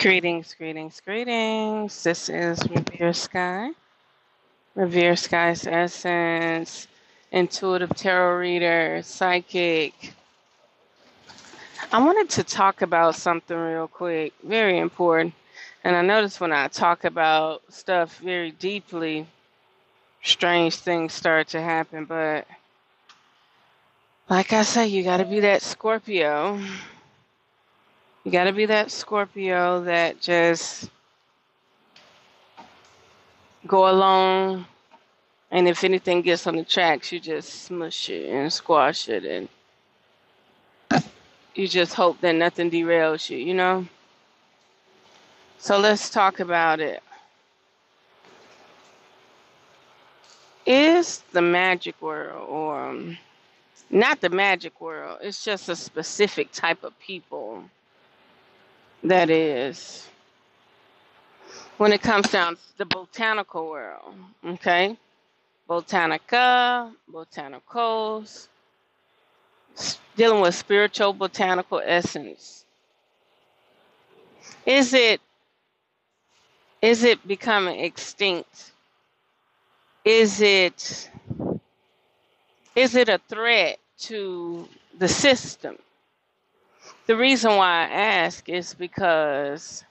Greetings, greetings, greetings. This is Revere Skye. Revere Skye's Essence, Intuitive Tarot Reader, Psychic. I wanted to talk about something real quick, very important. And I notice when I talk about stuff very deeply, strange things start to happen. But like I say, you got to be that Scorpio. You got to be that Scorpio that just go along, and if anything gets on the tracks, you just smush it and squash it, and you just hope that nothing derails you, you know? So let's talk about it. Is the magic world, or not the magic world, it's just a specific type of people that is, when it comes down to the botanical world, okay? Botanica, botanicals, dealing with spiritual botanical essence. Is it becoming extinct? Is it a threat to the system? The reason why I ask is because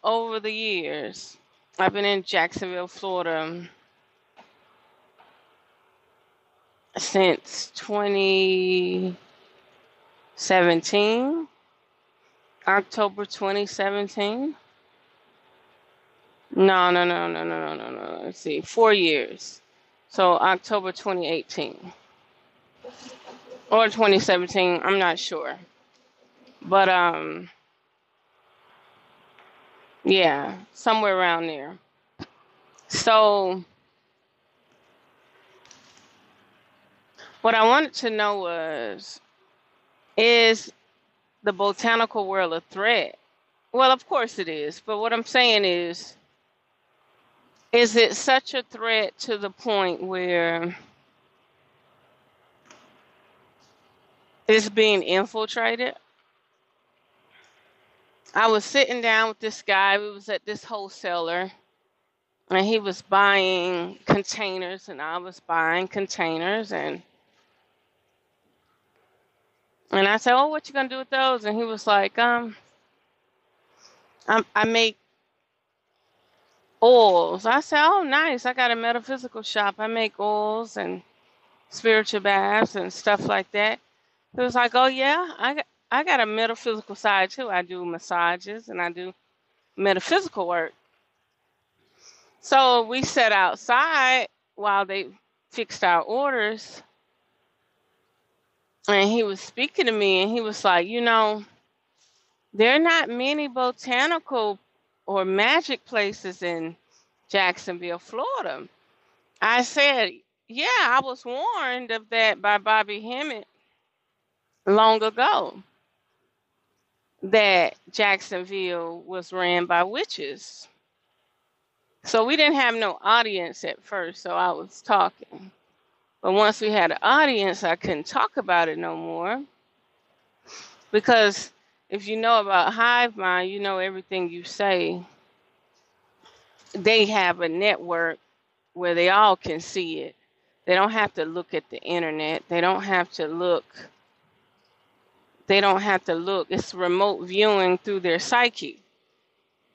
over the years, I've been in Jacksonville, Florida since 2017, October 2017. No. Let's see, 4 years. So October 2018 or 2017, I'm not sure. But yeah, somewhere around there. So what I wanted to know was, is the botanical world a threat? Well, of course it is. But what I'm saying is it such a threat to the point where it's being infiltrated? I was sitting down with this guy. We was at this wholesaler, and he was buying containers, and I was buying containers, and I said, "Oh, what you gonna do with those?" And he was like, I make oils." I said, "Oh, nice. I got a metaphysical shop. I make oils and spiritual baths and stuff like that." He was like, "Oh yeah, I got a metaphysical side too. I do massages and I do metaphysical work." So we sat outside while they fixed our orders, and he was speaking to me, and he was like, there are not many botanical or magic places in Jacksonville, Florida. I said, "Yeah, I was warned of that by Bobby Hemmett long ago, that Jacksonville was ran by witches." So we didn't have no audience at first, so I was talking. But once we had an audience, I couldn't talk about it no more. Because if you know about hive mind, you know everything you say. They have a network where they all can see it. They don't have to look at the internet. They don't have to look. It's remote viewing through their psyche.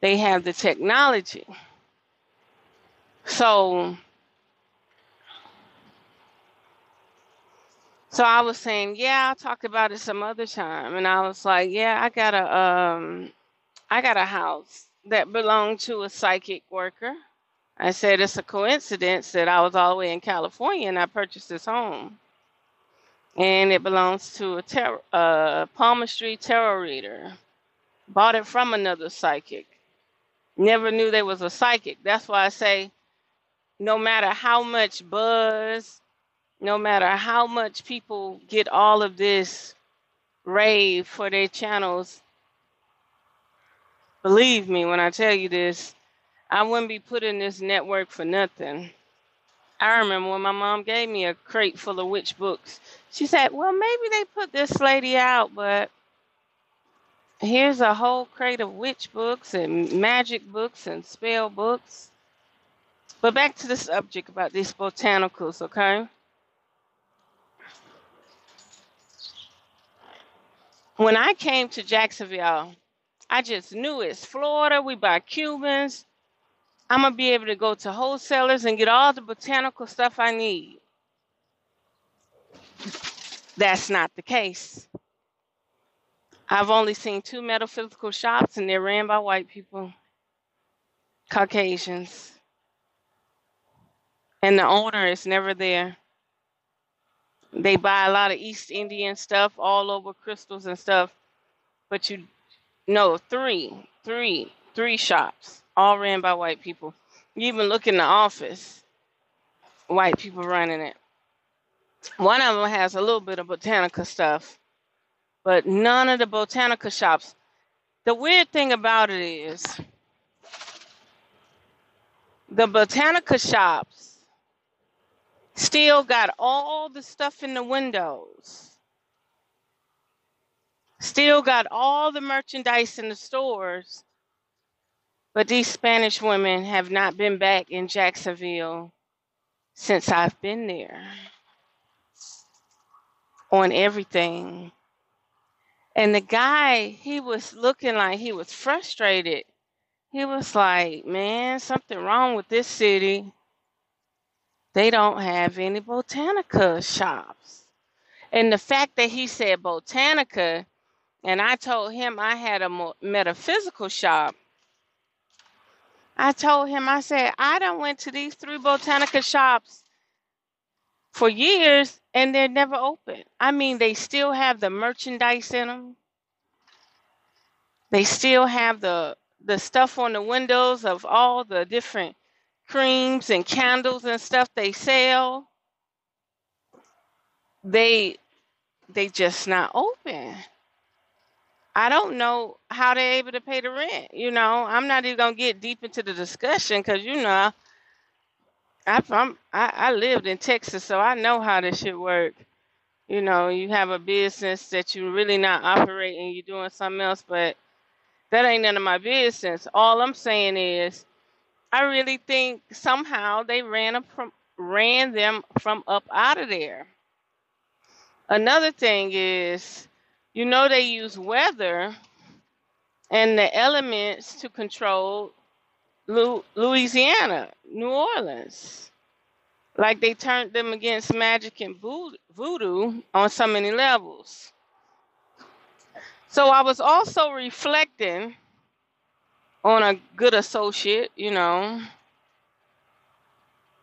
They have the technology. So I was saying, yeah, I'll talk about it some other time. And I was like, yeah, I got a house that belonged to a psychic worker. I said, it's a coincidence that I was all the way in California and I purchased this home. And it belongs to a palmistry tarot reader. Bought it from another psychic. Never knew there was a psychic. That's why I say, no matter how much buzz, no matter how much people get all of this rave for their channels, believe me when I tell you this, I wouldn't be put in this network for nothing. I remember when my mom gave me a crate full of witch books. She said, well, maybe they put this lady out, but here's a whole crate of witch books and magic books and spell books. But back to the subject about these botanicals, okay? When I came to Jacksonville, I just knew it's Florida. We buy Cubans. I'm going to be able to go to wholesalers and get all the botanical stuff I need. That's not the case. I've only seen 2 metaphysical shops, and they're ran by white people, Caucasians. And the owner is never there. They buy a lot of East Indian stuff all over, crystals and stuff. But you know, three shops, all ran by white people. You even look in the office, white people running it. One of them has a little bit of botanica stuff, but none of the botanica shops. The weird thing about it is the botanica shops still got all the stuff in the windows, still got all the merchandise in the stores, but these Spanish women have not been back in Jacksonville since I've been there on everything. And the guy, he was looking like he was frustrated. He was like, man, something wrong with this city. They don't have any botanica shops. And the fact that he said botanica, and I told him I had a metaphysical shop, I told him, I said, I done went to these 3 botanica shops for years, and they're never open. I mean, they still have the merchandise in them. They still have the stuff on the windows of all the different creams and candles and stuff they sell. They just not open. I don't know how they're able to pay the rent. You know, I'm not even gonna get deep into the discussion because you know I lived in Texas, so I know how this shit work. You know, you have a business that you're really not operating, you're doing something else, but that ain't none of my business. All I'm saying is, I really think somehow they ran them from up out of there. Another thing is, you know, they use weather and the elements to control Louisiana, New Orleans. Like they turned them against magic and voodoo on so many levels. So I was also reflecting on a good associate, you know.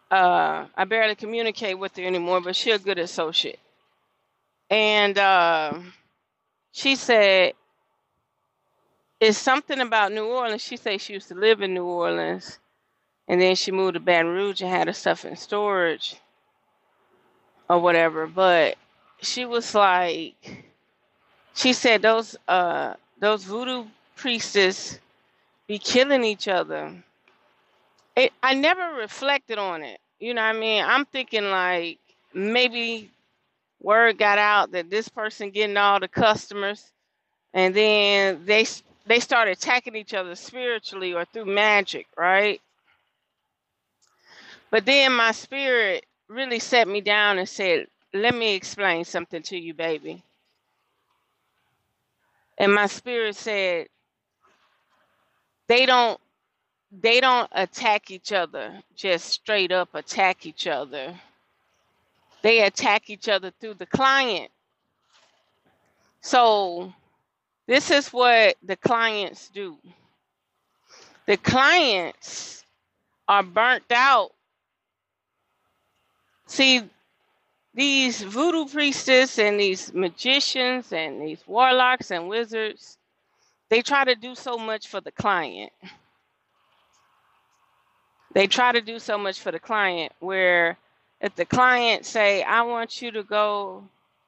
I barely communicate with her anymore, but she's a good associate. And she said, it's something about New Orleans. She said she used to live in New Orleans, and then she moved to Baton Rouge and had her stuff in storage or whatever. But she was like, she said those voodoo priestesses be killing each other. I never reflected on it. You know what I mean? I'm thinking like maybe word got out that this person getting all the customers, and then they start attacking each other spiritually or through magic, right? But then my spirit really set me down and said, let me explain something to you, baby. And my spirit said, they don't attack each other, just straight up attack each other. They attack each other through the client. So this is what the clients do. The clients are burnt out. See, these voodoo priestesses and these magicians and these warlocks and wizards, they try to do so much for the client. They try to do so much for the client where if the client say, I want you to go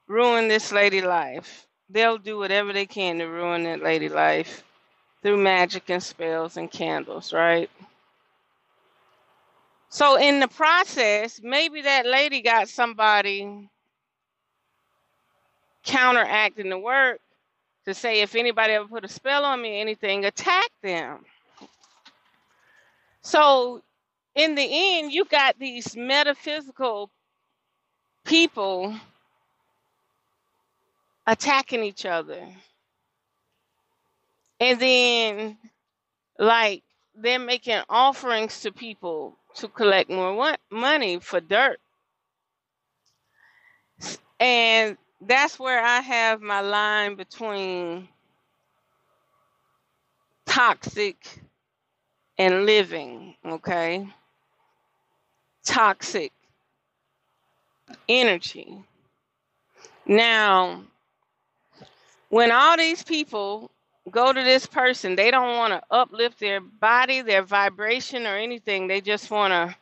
ruin this lady life, they'll do whatever they can to ruin that lady life through magic and spells and candles, right? So in the process, maybe that lady got somebody counteracting the work to say if anybody ever put a spell on me or anything, attack them. So in the end, you got these metaphysical people attacking each other. And then, like, they're making offerings to people to collect more money for dirt. And that's where I have my line between toxic and living, okay? Toxic energy. Now, when all these people go to this person, they don't want to uplift their body, their vibration, or anything. They just want to,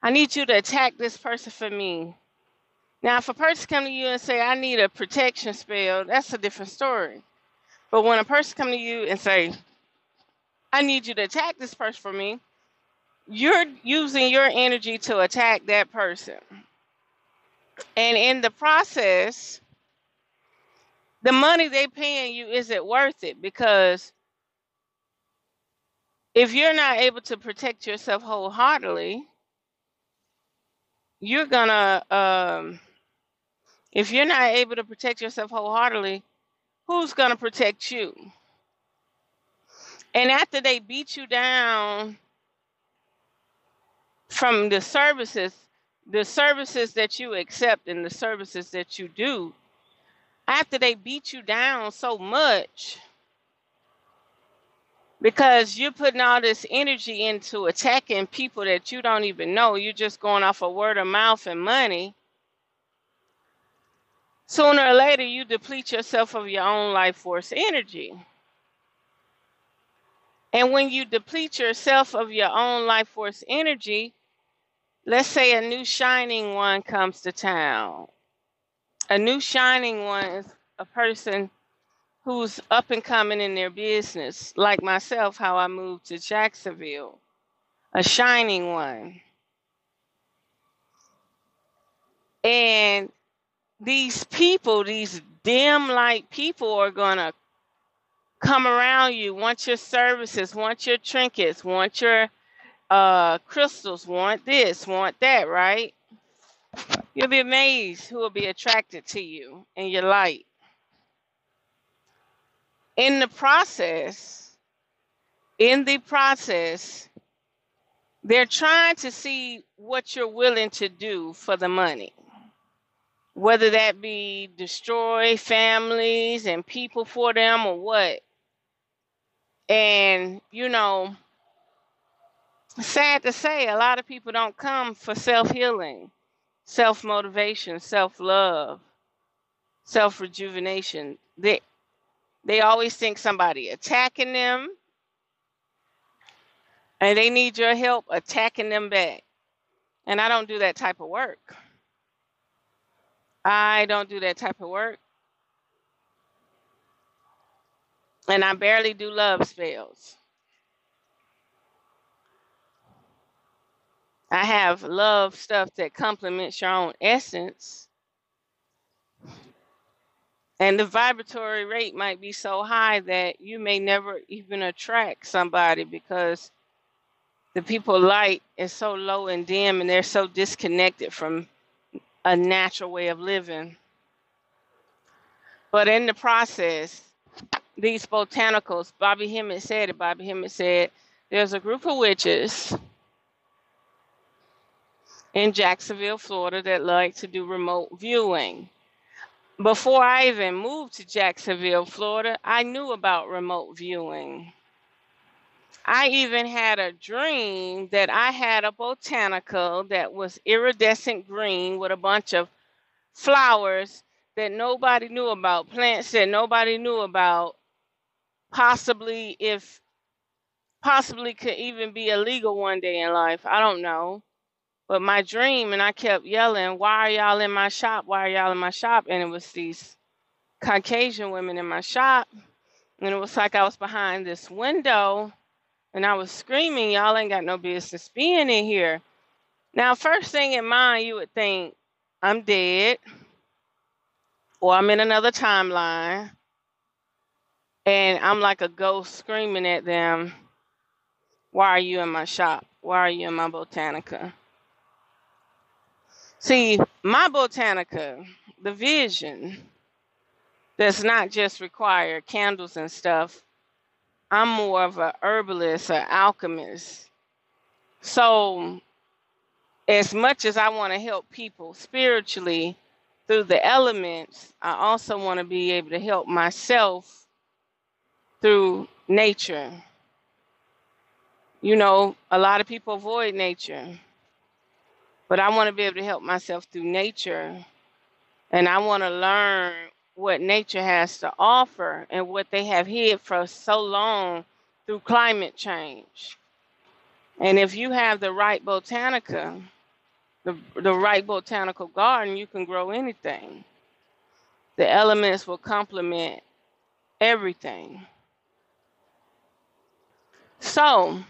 I need you to attack this person for me. Now, if a person come to you and say, I need a protection spell, that's a different story. But when a person come to you and say, I need you to attack this person for me, you're using your energy to attack that person. And in the process, the money they paying you isn't worth it, because if you're not able to protect yourself wholeheartedly, you're gonna if you're not able to protect yourself wholeheartedly, who's gonna protect you? And after they beat you down from the services that you accept and the services that you do, after they beat you down so much, because you're putting all this energy into attacking people that you don't even know, you're just going off of word of mouth and money, sooner or later you deplete yourself of your own life force energy. And when you deplete yourself of your own life force energy, let's say a new shining one comes to town. A new shining one is a person who's up and coming in their business, like myself, how I moved to Jacksonville. A shining one. And these people, these dim light people, are going to come around you, want your services, want your trinkets, want your crystals, want this, want that, right? You'll be amazed who will be attracted to you and your light. In the process, they're trying to see what you're willing to do for the money. Whether that be destroy families and people for them or what. And, you know, sad to say, a lot of people don't come for self-healing, self-motivation, self-love, self-rejuvenation. They always think somebody attacking them, and they need your help attacking them back. And I don't do that type of work. I don't do that type of work. And I barely do love spells. I have love stuff that complements your own essence. And the vibratory rate might be so high that you may never even attract somebody, because the people light is so low and dim, and they're so disconnected from a natural way of living. But in the process, these botanicals, Bobby Hemmett said, there's a group of witches in Jacksonville, Florida, that like to do remote viewing. Before I even moved to Jacksonville, Florida, I knew about remote viewing. I even had a dream that I had a botanical that was iridescent green with a bunch of flowers that nobody knew about, plants that nobody knew about, possibly could even be illegal one day in life. I don't know. But my dream, and I kept yelling, why are y'all in my shop? Why are y'all in my shop? And it was these Caucasian women in my shop. And it was like I was behind this window, and I was screaming, y'all ain't got no business being in here. Now, first thing in mind, you would think, I'm dead, or I'm in another timeline and I'm like a ghost screaming at them, why are you in my shop? Why are you in my Botanica? See, my Botanica, the vision does not just require candles and stuff. I'm more of a herbalist, an alchemist. So as much as I want to help people spiritually through the elements, I also want to be able to help myself through nature. You know, a lot of people avoid nature, but I want to be able to help myself through nature, and I want to learn what nature has to offer and what they have hid for so long through climate change. And if you have the right botanica, the right botanical garden, you can grow anything. The elements will complement everything. So,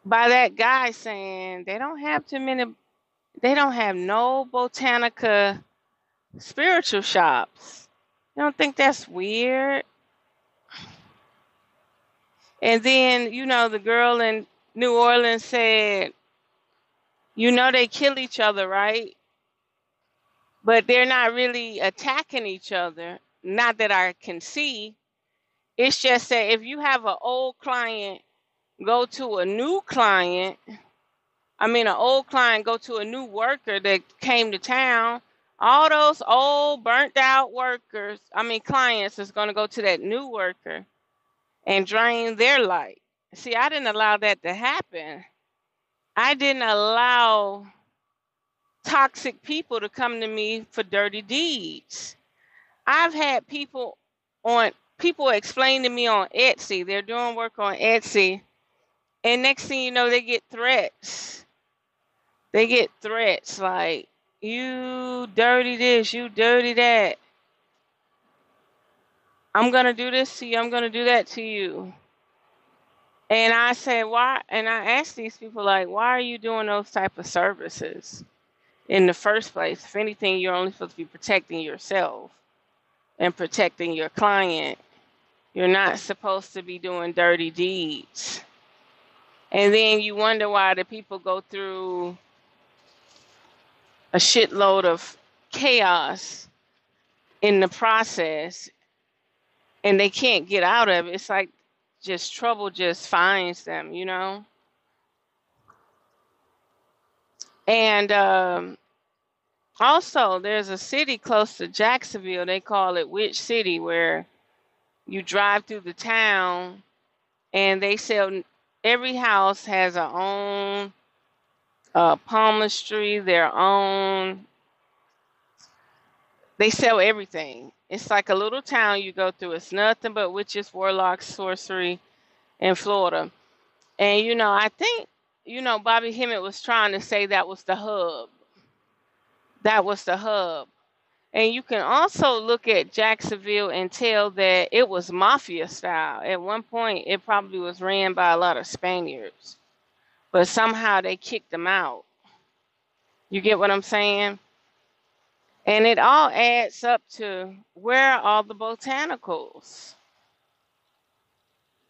by that guy saying they don't have too many, they don't have no botanica spiritual shops. You don't think that's weird? And then, you know, the girl in New Orleans said, you know, they kill each other, right? But they're not really attacking each other. Not that I can see. It's just that if you have an old client go to a new client, an old client go to a new worker that came to town, all those old burnt out workers, clients is going to go to that new worker and drain their light. See, I didn't allow that to happen. I didn't allow toxic people to come to me for dirty deeds. I've had people explain to me on Etsy, they're doing work on Etsy, and next thing you know, they get threats. They get threats like, you dirty this, you dirty that. I'm going to do this to you, I'm going to do that to you. And I said, why? And I asked these people, like, why are you doing those type of services in the first place? If anything, you're only supposed to be protecting yourself and protecting your client. You're not supposed to be doing dirty deeds. And then you wonder why the people go through a shitload of chaos in the process and they can't get out of it. It's like just trouble just finds them, you know? And also, there's a city close to Jacksonville. They call it Witch City, where you drive through the town and they sell, every house has their own palmistry, their own, they sell everything. It's like a little town you go through. It's nothing but witches, warlocks, sorcery in Florida. And, you know, I think, you know, Bobby Hemmett was trying to say that was the hub. That was the hub. And you can also look at Jacksonville and tell that it was mafia style. At one point, it probably was ran by a lot of Spaniards. But somehow they kicked them out. You get what I'm saying? And it all adds up to, where are all the botanicals?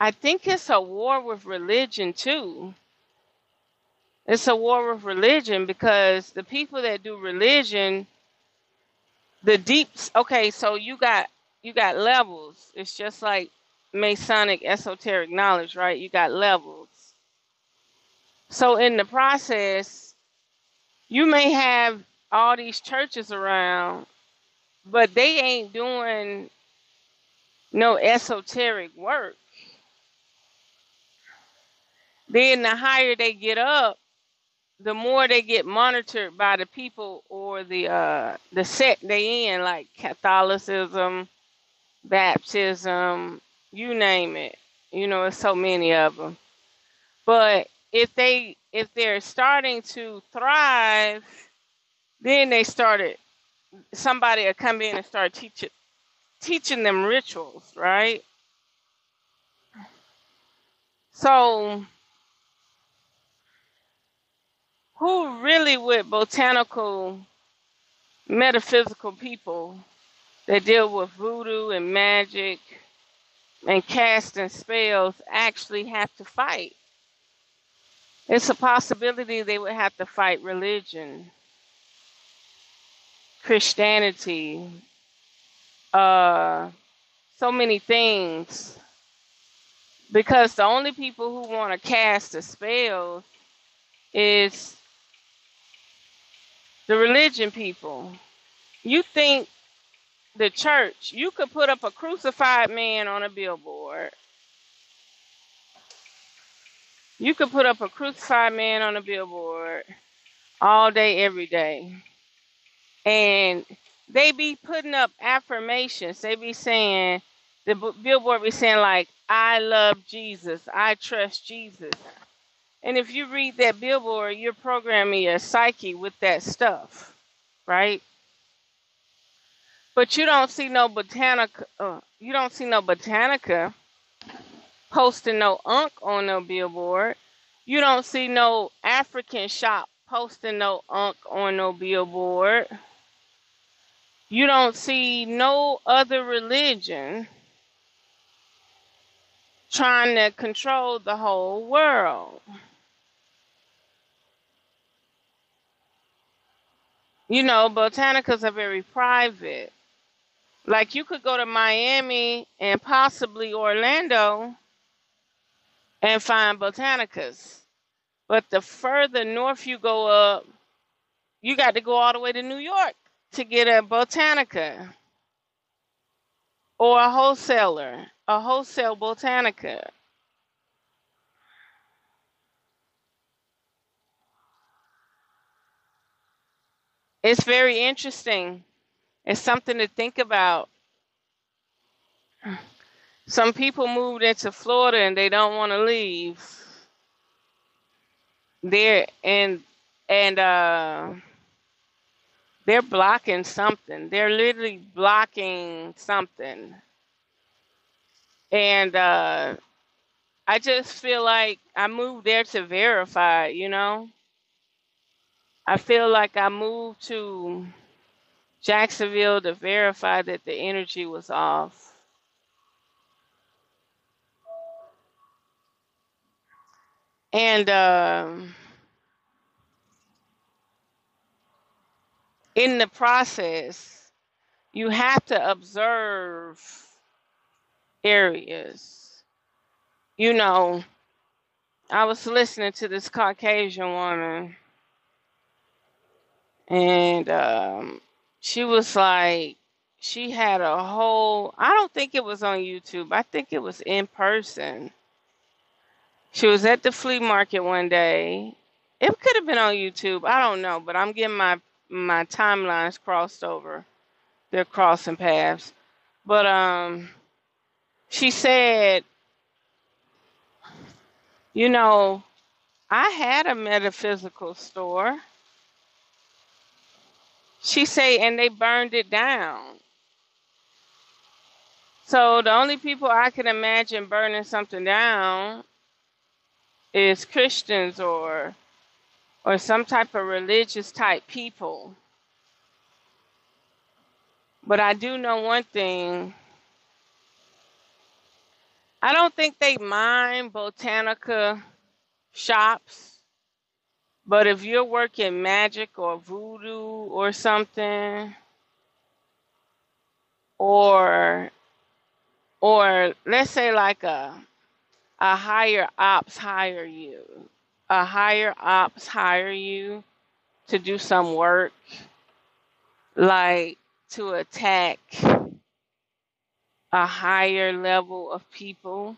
I think it's a war with religion too. It's a war with religion because the people that do religion, the deeps, okay, so you got levels. It's just like Masonic esoteric knowledge, right? You got levels. So in the process, you may have all these churches around, but they ain't doing no esoteric work. Then the higher they get up, the more they get monitored by the people or the sect they in, like Catholicism, baptism, you name it. You know, there's so many of them. But if they're starting to thrive, then somebody will come in and start teaching them rituals, right? So who really with botanical, metaphysical people that deal with voodoo and magic and casting spells actually have to fight. It's a possibility they would have to fight religion, Christianity, so many things. Because the only people who want to cast the spells is the religion people. You think the church, you could put up a crucified man on a billboard. You could put up a crucified man on a billboard all day, every day. And they be putting up affirmations. They be saying, the billboard be saying like, I love Jesus. I trust Jesus. And if you read that billboard, you're programming your psyche with that stuff, right? But you don't see no Botanica. You don't see no Botanica posting no unk on no billboard. You don't see no African shop posting no unk on no billboard. You don't see no other religion trying to control the whole world. You know, botanicas are very private. Like you could go to Miami and possibly Orlando and find botanicas. But the further north you go up, you got to go all the way to New York to get a botanica or a wholesaler, a wholesale botanica. It's very interesting. It's something to think about. Some people moved into Florida and they don't want to leave. They're and they're blocking something. They're literally blocking something. And I just feel like I moved there to verify, you know? I feel like I moved to Jacksonville to verify that the energy was off. And in the process, you have to observe areas. You know, I was listening to this Caucasian woman, and she was like, she had a whole, I don't think it was on YouTube, I think it was in person. She was at the flea market one day. It could have been on YouTube, I don't know, but I'm getting my timelines crossed over. They're crossing paths. But she said, you know, I had a metaphysical store. She said, and they burned it down. So the only people I can imagine burning something down is Christians or some type of religious type people. But I do know one thing. I don't think they mind Botanica shops. But if you're working magic or voodoo or something, or let's say like a higher ops hire you. A higher ops hire you to do some work, like to attack a higher level of people,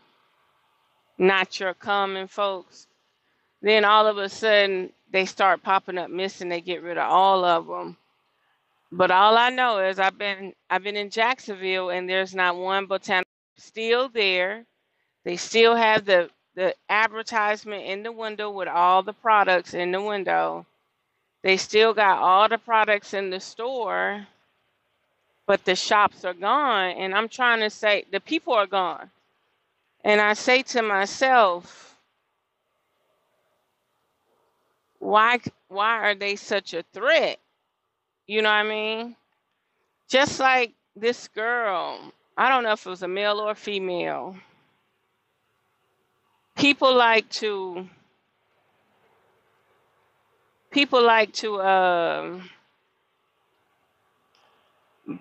not your common folks. Then all of a sudden they start popping up missing. They get rid of all of them. But all I know is I've been in Jacksonville and there's not one botanical still there. They still have the advertisement in the window with all the products in the window. They still got all the products in the store, but the shops are gone. And I'm trying to say the people are gone. And I say to myself, why are they such a threat? You know what I mean? Just like this girl, I don't know if it was a male or female. People like to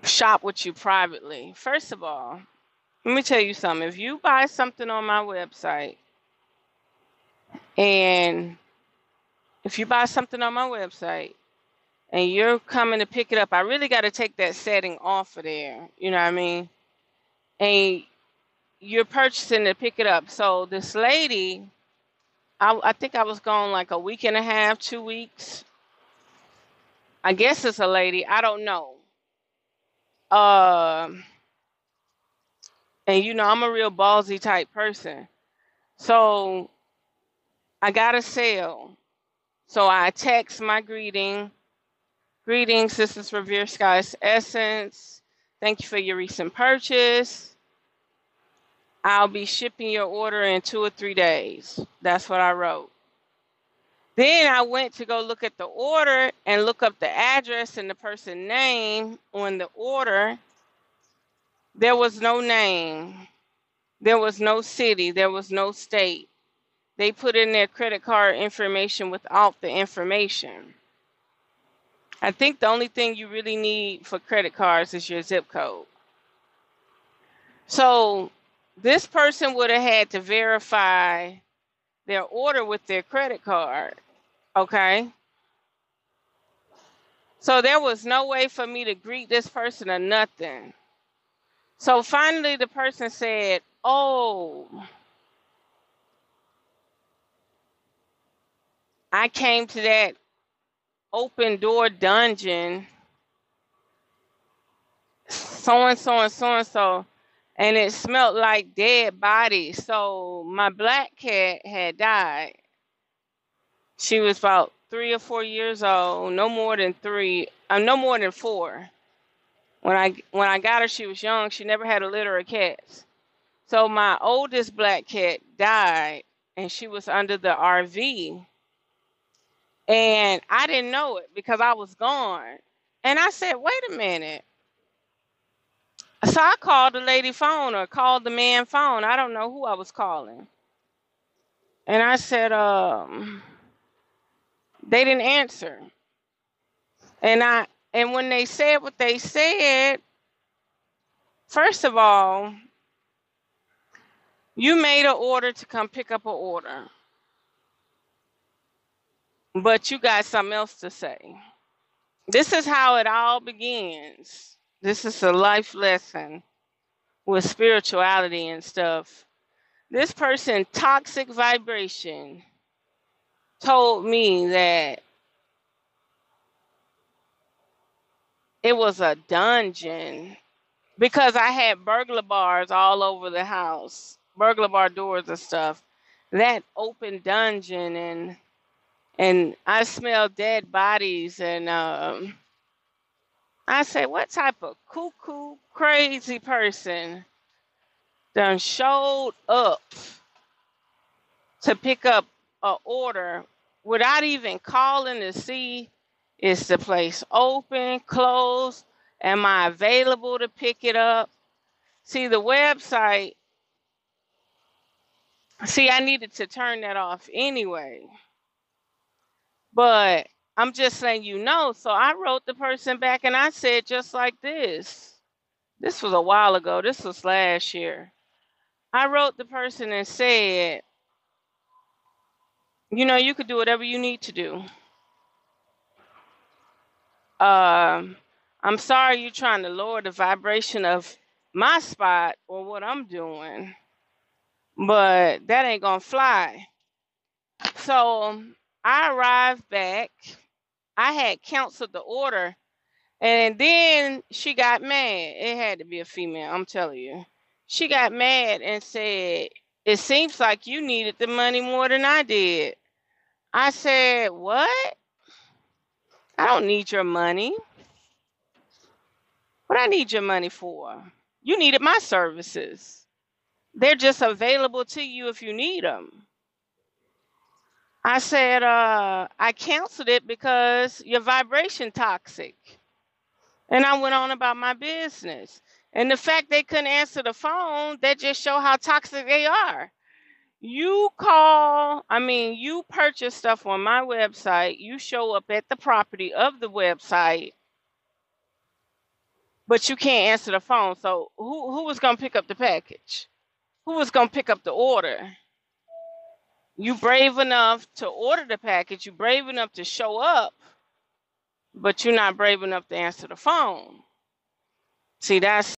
shop with you privately. First of all, let me tell you something. If you buy something on my website, and if you buy something on my website and you're coming to pick it up, I really got to take that setting off of there. You know what I mean? And you're purchasing to pick it up. So this lady, I think I was gone like a week and a half, 2 weeks. I guess it's a lady. I don't know. Um, and you know, I'm a real ballsy type person. So I got a sale. So I text my greetings, this is Revere Skye's Essence. Thank you for your recent purchase. I'll be shipping your order in 2 or 3 days. That's what I wrote. Then I went to go look at the order and look up the address and the person's name on the order. There was no name. There was no city. There was no state. They put in their credit card information without the information. I think the only thing you really need for credit cards is your zip code. So this person would have had to verify their order with their credit card. Okay. So there was no way for me to greet this person or nothing. So finally the person said, "Oh, I came to that open door dungeon, so and so and so and so, and it smelled like dead bodies. So my black cat had died. She was about 3 or 4 years old, no more than 3, no more than 4. When I got her, she was young. She never had a litter of cats. So my oldest black cat died, and she was under the RV. And I didn't know it because I was gone. And I said, wait a minute. So I called the lady phone or called the man phone. I don't know who I was calling. And I said, they didn't answer. And when they said what they said, first of all, you made an order to come pick up an order, but you got something else to say. This is how it all begins. This is a life lesson with spirituality and stuff. This person, toxic vibration, told me that it was a dungeon because I had burglar bars all over the house, burglar bar doors and stuff. That open dungeon, and I smelled dead bodies, and I said, what type of cuckoo, crazy person done showed up to pick up an order without even calling to see, is the place open, closed, am I available to pick it up? See, the website, I needed to turn that off anyway. But I'm just letting you know. So I wrote the person back and I said just like this. This was a while ago. This was last year. I wrote the person and said, you know, you could do whatever you need to do. I'm sorry you're trying to lower the vibration of my spot or what I'm doing, but that ain't gonna fly. So I arrived back. I had canceled the order, and then she got mad. It had to be a female, I'm telling you. She got mad and said, it seems like you needed the money more than I did. I said, what? I don't need your money. What I need your money for? You needed my services. They're just available to you if you need them. I said, I canceled it because your vibration toxic. And I went on about my business. And the fact they couldn't answer the phone, that just show how toxic they are. You purchase stuff on my website, you show up at the property of the website, but you can't answer the phone. So who was gonna pick up the package? Who was gonna pick up the order? You brave enough to order the package, you brave enough to show up, but you're not brave enough to answer the phone. See, that's